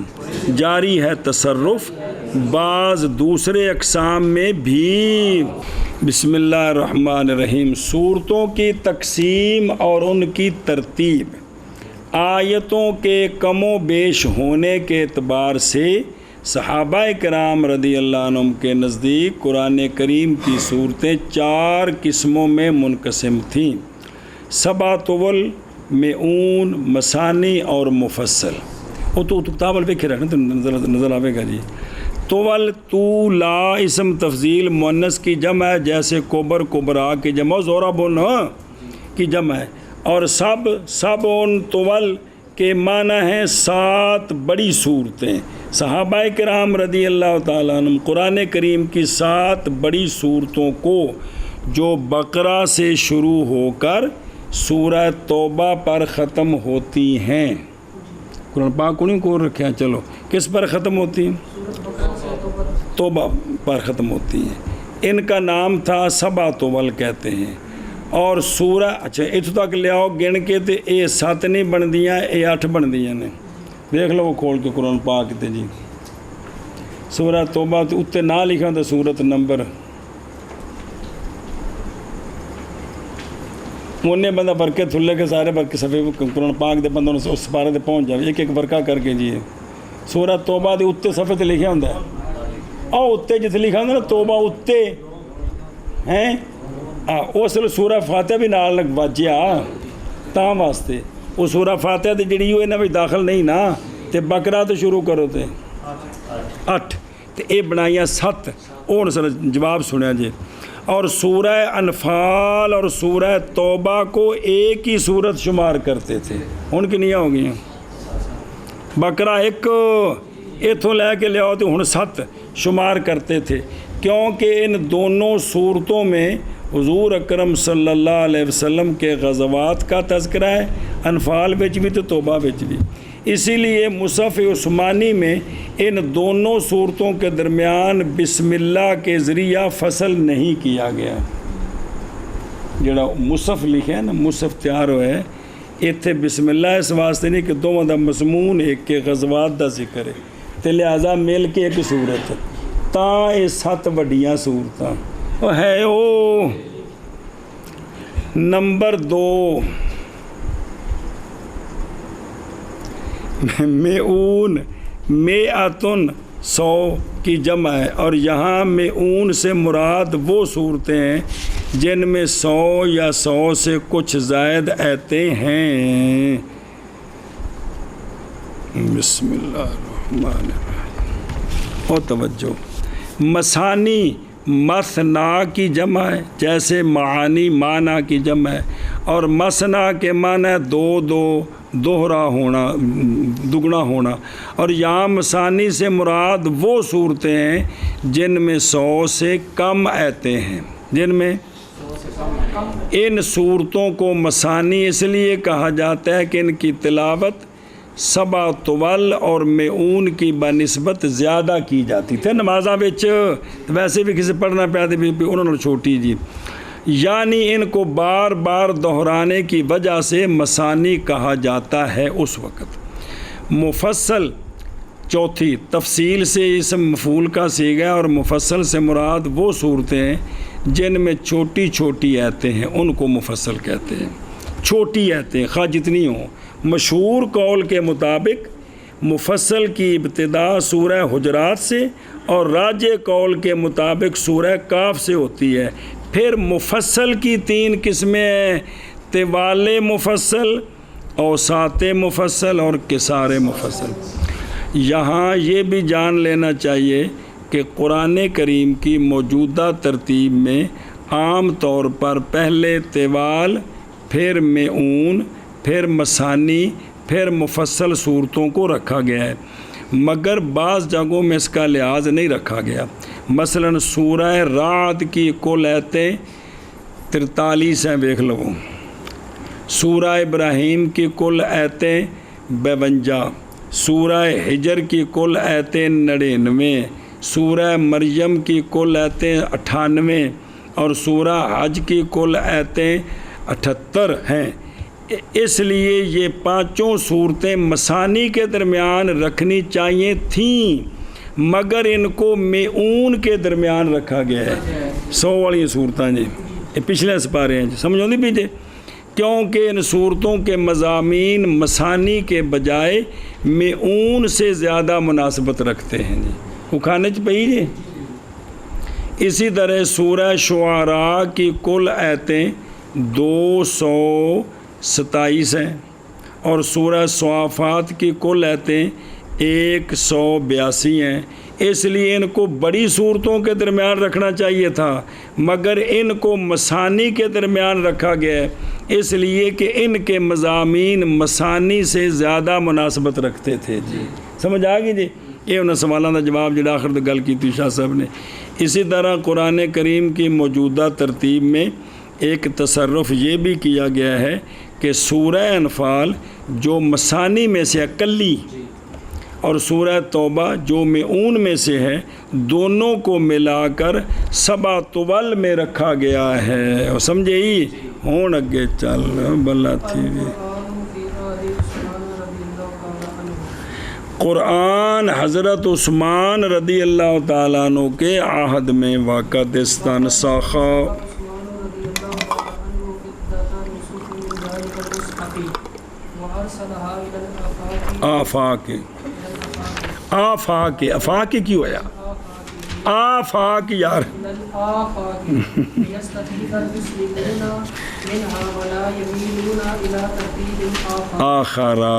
[SPEAKER 1] جاری ہے تصرف بعض دوسرے اقسام میں بھی۔ بسم اللہ الرحمن الرحیم۔ صورتوں کی تقسیم اور ان کی ترتیب آیتوں کے کم و بیش ہونے کے اعتبار سے صحابہ کرام رضی اللہ عنہم کے نزدیک قرآن کریم کی صورتیں 4 قسموں میں منقسم تھیں: 7 طول، معون، مثانی اور مفصل۔ وہ تو کتاب الفکر ہے نا، تو نظر آئے گا جی۔ طول طولا اسم تفضیل مؤنث کی جمع ہے، جیسے کبر کبرا کی جمع، ضربن کی جمع ہے، اور سبعن طول کے معنی ہیں 7 بڑی صورتیں۔ صحابہ کرام رضی اللہ تعالیٰ عنہم قرآن کریم کی 7 بڑی صورتوں کو جو بقرہ سے شروع ہو کر سورہ توبہ پر ختم ہوتی ہیں، قرآن پاک انہیں کو رکھا، چلو کس پر ختم ہوتی ہیں؟ توبہ پر ختم ہوتی ہیں۔ ان کا نام تھا 7 طول کہتے ہیں۔ اور سورہ اچھا اتو تک لے آؤ گن کے، تے اے 7 نہیں بن دیاں، اے 8 بن دیاں نے، دیکھ لو کھول کے قرآن پاک تے جی۔ سورہ توبہ تے اتنے نہ لکھا تھا سورت نمبر، انہیں بندہ برکے تھلے کے سارے برکے صفحے قرآن پاک دے بندوں نے اس پارے تے پہنچ جائے، ایک ایک برکہ کر کے جی۔ سورہ توبہ دے اتنے صفحے تے لکھا ہوں او اتنے جتنے لکھا ہوں نا توبہ اتنے ہیں، اس سورہ فاتحہ بھی نال واجیا تاں واسطے، وہ سورہ فاتحہ تے جڑی ہوئے نا بھی داخل نہیں نا، تے بقرہ تو شروع کرو تے 8 تے اے بنائیاں 7، اور سر جواب سنیا جی۔ اور سورہ انفال اور سورہ توبہ کو ایک ہی صورت شمار کرتے تھے، ان کی نیاں ہو گئی ہیں۔ بقرہ 1 اتھوں لے کے لے آؤ تو ہن 7 شمار کرتے تھے، کیونکہ ان دونوں صورتوں میں حضور اکرم صلی اللہ علیہ وسلم کے غزوات کا تذکرہ ہے، انفال وچ بھی تو توبہ وچ بھی، اسی لیے مصحف عثمانی میں ان دونوں صورتوں کے درمیان بسم اللہ کے ذریعہ فصل نہیں کیا گیا۔ جڑا مصحف لکھا ہے نا، مصحف تیار ہوئے ہے، اتنے بسم اللہ اس واسطے نہیں کہ دونوں دا مضمون ایک کے غزوات دا ذکر ہے، تے لہذا مل کے ایک صورت تاں یہ 7 وڈیاں صورتاں ہے۔ او نمبر 2 معون، میعتن 100 کی جمع ہے، اور یہاں معون سے مراد وہ صورتیں ہیں جن میں 100 یا 100 سے کچھ زائد آیتیں ہیں۔ بسم اللہ الرحمن الرحیم۔ اور توجہ، مثانی مثنا کی جمع ہے، جیسے معانی معنی کی جمع ہے، اور مثنا کے معنی 2 دوہرا ہونا، دگنا ہونا، اور یہاں مثانی سے مراد وہ صورتیں ہیں جن میں 100 سے کم آیتیں ہیں، جن میں ان صورتوں کو مثانی اس لیے کہا جاتا ہے کہ ان کی تلاوت 7 طول اور معون کی بنسبت زیادہ کی جاتی تھی نمازاں وچ، ویسے بھی کسی پڑھنا پیا تے بھی انہوں نے چھوٹی جی، یعنی ان کو بار بار دہرانے کی وجہ سے مثانی کہا جاتا ہے اس وقت۔ مفصل چوتھی، تفصیل سے اسم مفعول کا صیغہ، اور مفصل سے مراد وہ صورتیں ہیں جن میں چھوٹی چھوٹی آیتیں ہیں، ان کو مفصل کہتے ہیں۔ چھوٹی آیتیں خواہ جتنی ہوں، مشہور قول کے مطابق مفصل کی ابتدا سورہ حجرات سے، اور راجح قول کے مطابق سورہ کاف سے ہوتی ہے۔ پھر مفصل کی 3 قسمیں ہیں: طوال مفصل، اوساط مفصل اور قصار مفصل۔ یہاں یہ بھی جان لینا چاہیے کہ قرآن کریم کی موجودہ ترتیب میں عام طور پر پہلے طوال، پھر معون، پھر مثانی، پھر مفصل صورتوں کو رکھا گیا ہے، مگر بعض جگہوں میں اس کا لحاظ نہیں رکھا گیا۔ مثلا سورہ رعد کی کل آیتیں 43 ہیں، دیکھ لو۔ سورہ ابراہیم کی کل آیتیں 52، سورہ حجر کی کل آیتیں 99، سورہ مریم کی کل آیتیں 98 اور سورہ حج کی کل آیتیں 78 ہیں۔ اس لیے یہ پانچوں صورتیں مثانی کے درمیان رکھنی چاہیے تھیں، مگر ان کو میعون کے درمیان رکھا گیا ہے۔ 100 والی صورتیں جی، یہ پچھلے سپارے ہیں جی، سمجھو نہیں پیچھے، کیونکہ ان صورتوں کے مضامین مثانی کے بجائے میعون سے زیادہ مناسبت رکھتے ہیں جی، وہ کھانے چ پئی جی۔ اسی طرح سورہ شعراء کی کل آیتیں 227 ہیں اور سورہ صافات کی کل آیتیں 182 ہیں۔ اس لیے ان کو بڑی صورتوں کے درمیان رکھنا چاہیے تھا، مگر ان کو مثانی کے درمیان رکھا گیا ہے، اس لیے کہ ان کے مضامین مثانی سے زیادہ مناسبت رکھتے تھے جی۔ سمجھ آ گئی جی؟ یہ انہوں سوالوں کا جواب جڑا آخر تو گل کی تھی شاہ صاحب نے۔ اسی طرح قرآن کریم کی موجودہ ترتیب میں ایک تصرف یہ بھی کیا گیا ہے کہ سورہ انفال جو مثانی میں سے اقلی اور سورہ توبہ جو میعون میں سے ہے، دونوں کو ملا کر سبع طول میں رکھا گیا ہے۔ اور سمجھے ہی ہون اگے چل بلا تھی بھی۔ قرآن حضرت عثمان رضی اللہ تعالیٰ عنہ کے عہد میں واقع دستان ساخا آفاق کیوں ہے آفاق یار آخرا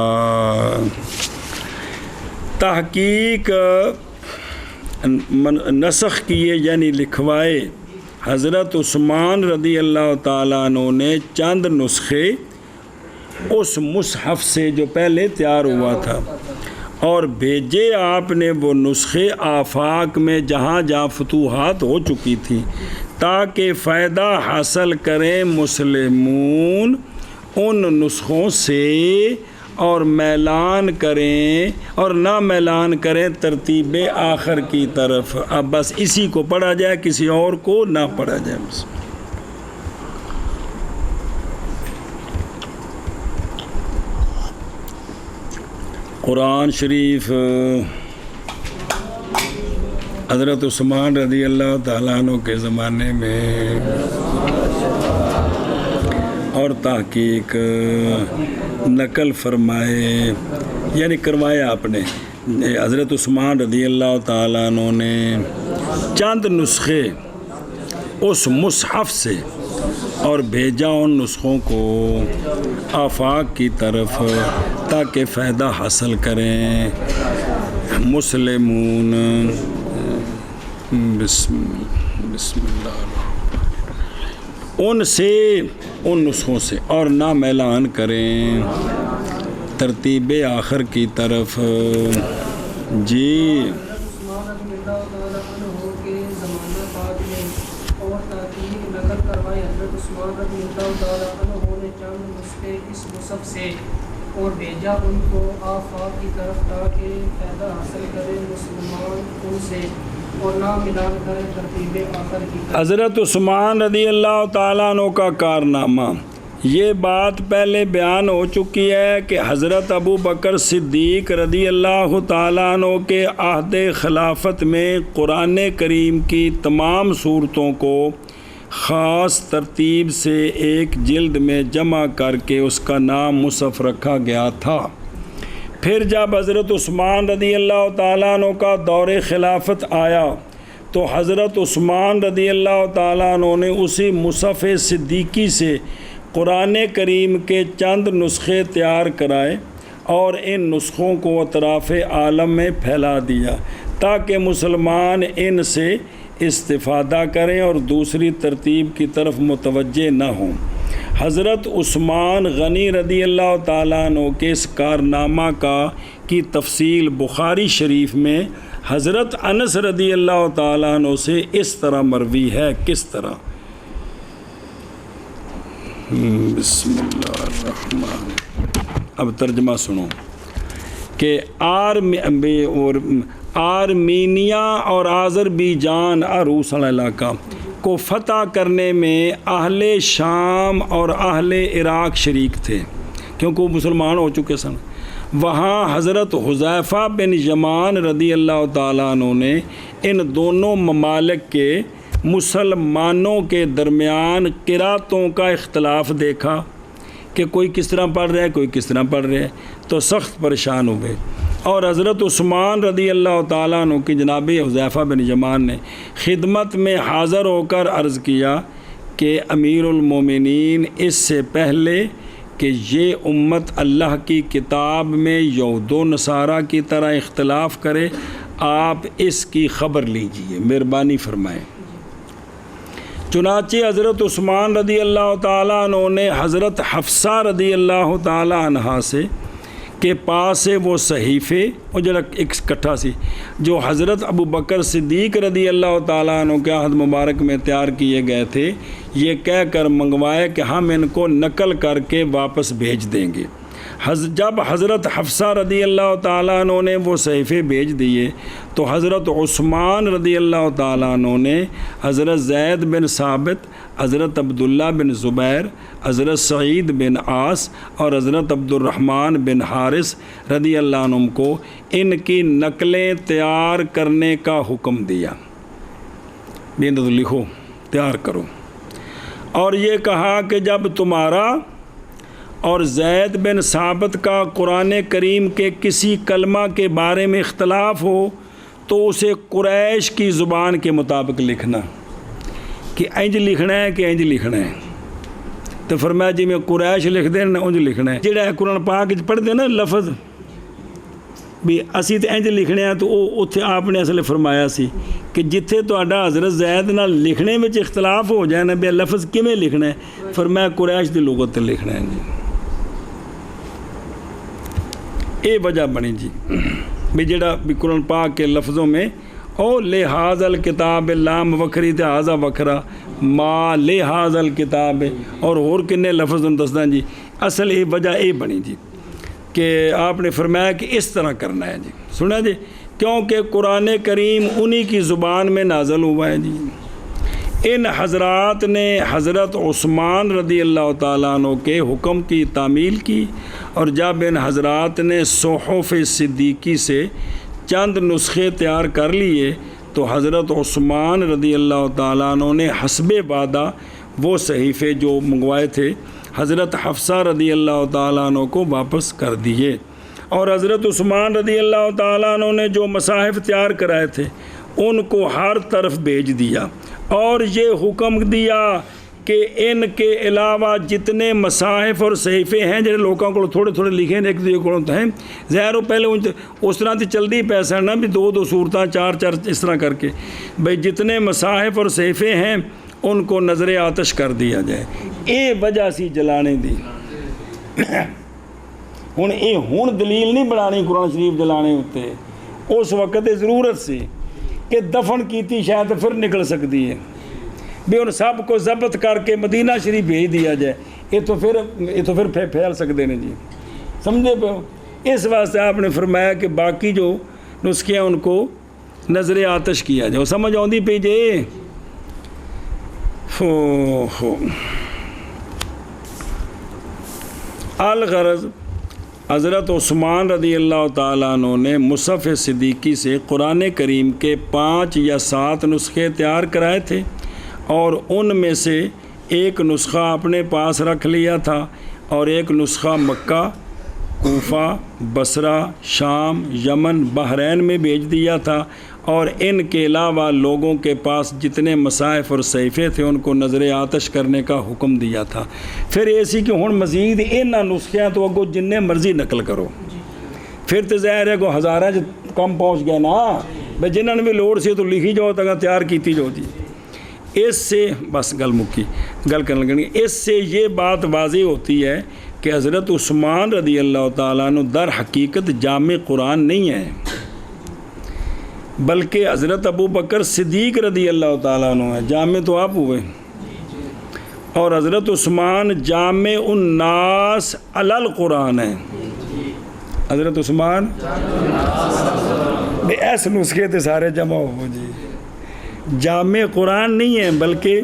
[SPEAKER 1] تحقیق نسخ کیے یعنی لکھوائے حضرت عثمان رضی اللہ تعالیٰ عنہ نے چند نسخے اس مصحف سے جو پہلے تیار ہوا تھا اور بھیجے آپ نے وہ نسخے آفاق میں جہاں جہاں فتوحات ہو چکی تھی تاکہ فائدہ حاصل کریں مسلمون ان نسخوں سے اور میلان کریں اور نہ میلان کریں ترتیب آخر کی طرف۔ اب بس اسی کو پڑھا جائے، کسی اور کو نہ پڑھا جائے بس۔ قرآن شریف حضرت عثمان رضی اللہ تعالیٰ عنہ کے زمانے میں اور تحقیق نقل فرمائے یعنی کروایا آپ نے حضرت عثمان رضی اللہ تعالیٰ عنہ نے چند نسخے اس مصحف سے اور بھیجا ان نسخوں کو آفاق کی طرف تاکہ فائدہ حاصل کریں مسلمون۔ بسم اللہ ان سے ان نسخوں سے اور نہ میلان کریں ترتیب آخر کی طرف۔ جی
[SPEAKER 2] اور بھیجا ان کو آفاق کی طرف تاکہ فائدہ حاصل کریں مسلمان ان سے اور نہ ملان کریں ترتیب آخر کی طرف۔
[SPEAKER 1] حضرت عثمان رضی اللہ تعالیٰ عنہ کا کارنامہ یہ بات پہلے بیان ہو چکی ہے کہ حضرت ابو بکر صدیق رضی اللہ تعالیٰ عنہ کے عہد خلافت میں قرآن کریم کی تمام صورتوں کو خاص ترتیب سے ایک جلد میں جمع کر کے اس کا نام مصحف رکھا گیا تھا۔ پھر جب حضرت عثمان رضی اللہ تعالیٰ عنہ کا دور خلافت آیا تو حضرت عثمان رضی اللہ تعالیٰ عنہ نے اسی مصحف صدیقی سے قرآن کریم کے چند نسخے تیار کرائے اور ان نسخوں کو اطراف عالم میں پھیلا دیا تاکہ مسلمان ان سے استفادہ کریں اور دوسری ترتیب کی طرف متوجہ نہ ہوں۔ حضرت عثمان غنی رضی اللہ تعالیٰ عنہ کے اس کارنامہ کی تفصیل بخاری شریف میں حضرت انس رضی اللہ تعالیٰ عنہ سے اس طرح مروی ہے. کس طرح؟ بسم اللہ الرحمن. اب ترجمہ سنو کہ آرمینیا اور آذربائیجان عروس علاقہ کو فتح کرنے میں اہل شام اور اہل عراق شریک تھے کیونکہ وہ مسلمان ہو چکے سن. وہاں حضرت حذیفہ بن یمان رضی اللہ تعالیٰ عنہ نے ان دونوں ممالک کے مسلمانوں کے درمیان قراتوں کا اختلاف دیکھا کہ کوئی کس طرح پڑھ رہا ہے کوئی کس طرح پڑھ رہا ہے، تو سخت پریشان ہو گئے. اور حضرت عثمان رضی اللہ تعالیٰ عنہ کی جناب حذیفہ بن یمان نے خدمت میں حاضر ہو کر عرض کیا کہ امیر المومنین، اس سے پہلے کہ یہ امت اللہ کی کتاب میں یہود و نصارہ کی طرح اختلاف کرے، آپ اس کی خبر لیجئے، مہربانی فرمائیں. چنانچہ حضرت عثمان رضی اللہ تعالیٰ عنہ نے حضرت حفصہ رضی اللہ تعالیٰ عنہا سے کے پاس سے وہ صحیفے اور جو اکٹھا سی جو حضرت ابو بکر صدیق رضی اللہ تعالیٰ عنہ کے عہد مبارک میں تیار کیے گئے تھے، یہ کہہ کر منگوائے کہ ہم ان کو نقل کر کے واپس بھیج دیں گے. جب حضرت حفصہ رضی اللہ تعالیٰ عنہ نے وہ صحیفے بھیج دیے تو حضرت عثمان رضی اللہ تعالیٰ عنہ نے حضرت زید بن ثابت، حضرت عبداللہ بن زبیر، حضرت سعید بن عاص اور حضرت عبد الرحمن بن حارث رضی اللہ عنہ کو ان کی نقلیں تیار کرنے کا حکم دیا. تو لکھو، تیار کرو. اور یہ کہا کہ جب تمہارا اور زید بن ثابت کا قرآن کریم کے کسی کلمہ کے بارے میں اختلاف ہو تو اسے قریش کی زبان کے مطابق لکھنا، کہ انج لکھنا ہے کہ انج لکھنا ہے. تو فرمایا جی میں قریش لکھ دیں نہ انج لکھنا ہے. جڑا قرآن پاک پڑھتے نا لفظ بھی اسی تو انج لکھنے ہیں، تو وہ اتنے آپ نے اصل فرمایا سی کہ جتھے تہاڈا حضرت زید نال لکھنے میں اختلاف ہو جائے نا بھی لفظ کیویں لکھنا ہے، فرمایا قریش دی لغت تے لکھنا ہے. جی یہ وجہ بنی جی بھی جڑا بھی قرآن پاک کے لفظوں میں او لحاظ الکتاب لام وکھری تے حاضہ وکھرا ما لحاظ الکتاب اور کنے لفظ دسدا جی. اصل یہ وجہ یہ بنی جی کہ آپ نے فرمایا کہ اس طرح کرنا ہے. جی سنا جی، کیونکہ قرآن کریم انہی کی زبان میں نازل ہوا ہے. جی ان حضرات نے حضرت عثمان رضی اللہ تعالیٰ عنہ کے حکم کی تعمیل کی، اور جب ان حضرات نے صحف صدیقی سے چند نسخے تیار کر لیے تو حضرت عثمان رضی اللہ تعالیٰ عنہ نے حسب وعدہ وہ صحیفے جو منگوائے تھے حضرت حفصہ رضی اللہ تعالیٰ عنہ کو واپس کر دیے، اور حضرت عثمان رضی اللہ تعالیٰ عنہ نے جو مصاحف تیار کرائے تھے ان کو ہر طرف بھیج دیا، اور یہ حکم دیا کہ ان کے علاوہ جتنے مصاحف اور صحیفے ہیں جڑے لوگوں کو تھوڑے تھوڑے لکھے ایک دوسرے کو ہیں ظاہر ہو پہلے اس طرح تو چلتی پیسہ نہ بھی دو صورتیں چار اس طرح کر کے بھئی جتنے مصاحف اور صحیفے ہیں ان کو نظر آتش کر دیا جائے. یہ وجہ سی جلانے دی. ہوں دلیل نہیں بنانی قرآن شریف جلانے ہوتے، اس وقت ضرورت سی کہ دفن کیتی شاید پھر نکل سکتی ہے بھی ان سب کو ضبط کر کے مدینہ شریف بھیج دیا جائے. یہ تو پھر پھیل سکتے ہیں. جی سمجھے پہ ہو؟ اس واسطے آپ نے فرمایا کہ باقی جو نسخے ہیں ان کو نظر آتش کیا جائے. سمجھ آتی پی جے الغرض حضرت عثمان رضی اللہ تعالیٰ عنہ نے مصحف صدیقی سے قرآن کریم کے 5 یا 7 نسخے تیار کرائے تھے، اور ان میں سے ایک نسخہ اپنے پاس رکھ لیا تھا اور ایک نسخہ مکہ، کوفہ، بصرہ، شام، یمن، بحرین میں بھیج دیا تھا، اور ان کے علاوہ لوگوں کے پاس جتنے مصاحف اور صحیفے تھے ان کو نظر آتش کرنے کا حکم دیا تھا. پھر ایسی کہ ہن مزید انہاں نسخیاں تو اگوں جننے مرضی نقل کرو، پھر تو ظاہر ہے کہ ہزاراں کم پہنچ گیا نا، بھئی جنہاں نے بھی لوڑ سی تو لکھی جاؤ تک تیار کیتی جاؤ. جی اس سے بس گل مکی گل کرنے لگیں گے، اس سے یہ بات واضح ہوتی ہے کہ حضرت عثمان رضی اللہ تعالیٰ عنہ در حقیقت جامع قرآن نہیں ہے، بلکہ حضرت ابو بکر صدیق رضی اللہ تعالیٰ عنہ ہے، جامع تو آپ ہوئے، اور حضرت عثمان جامع الناس علی القرآن ہے، حضرت عثمان ایسے نسخے تھے سارے جمع ہو جی، جامع قرآن نہیں ہے بلکہ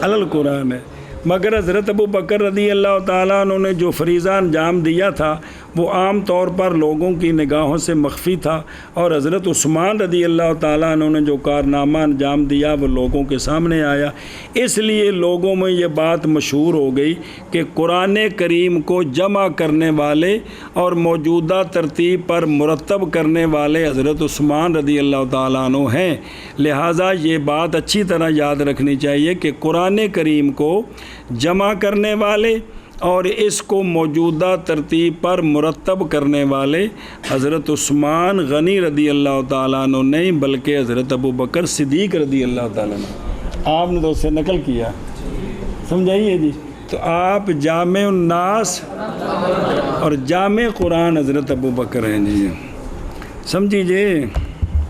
[SPEAKER 1] علی القرآن ہے، مگر حضرت ابو بکر رضی اللہ تعالیٰ عنہ نے جو فریضہ انجام دیا تھا وہ عام طور پر لوگوں کی نگاہوں سے مخفی تھا، اور حضرت عثمان رضی اللہ تعالیٰ عنہ نے جو کارنامہ انجام دیا وہ لوگوں کے سامنے آیا، اس لیے لوگوں میں یہ بات مشہور ہو گئی کہ قرآن کریم کو جمع کرنے والے اور موجودہ ترتیب پر مرتب کرنے والے حضرت عثمان رضی اللہ تعالیٰ عنہ ہیں۔ لہٰذا یہ بات اچھی طرح یاد رکھنی چاہیے کہ قرآن کریم کو جمع کرنے والے اور اس کو موجودہ ترتیب پر مرتب کرنے والے حضرت عثمان غنی رضی اللہ تعالیٰ عنہ نہیں بلکہ حضرت ابو بکر صدیق رضی اللہ تعالیٰ عنہ، آپ نے تو اس سے نقل کیا، سمجھائیے جی۔ تو آپ جامع الناس اور جامع قرآن حضرت ابو بکر ہیں جی، سمجھیے۔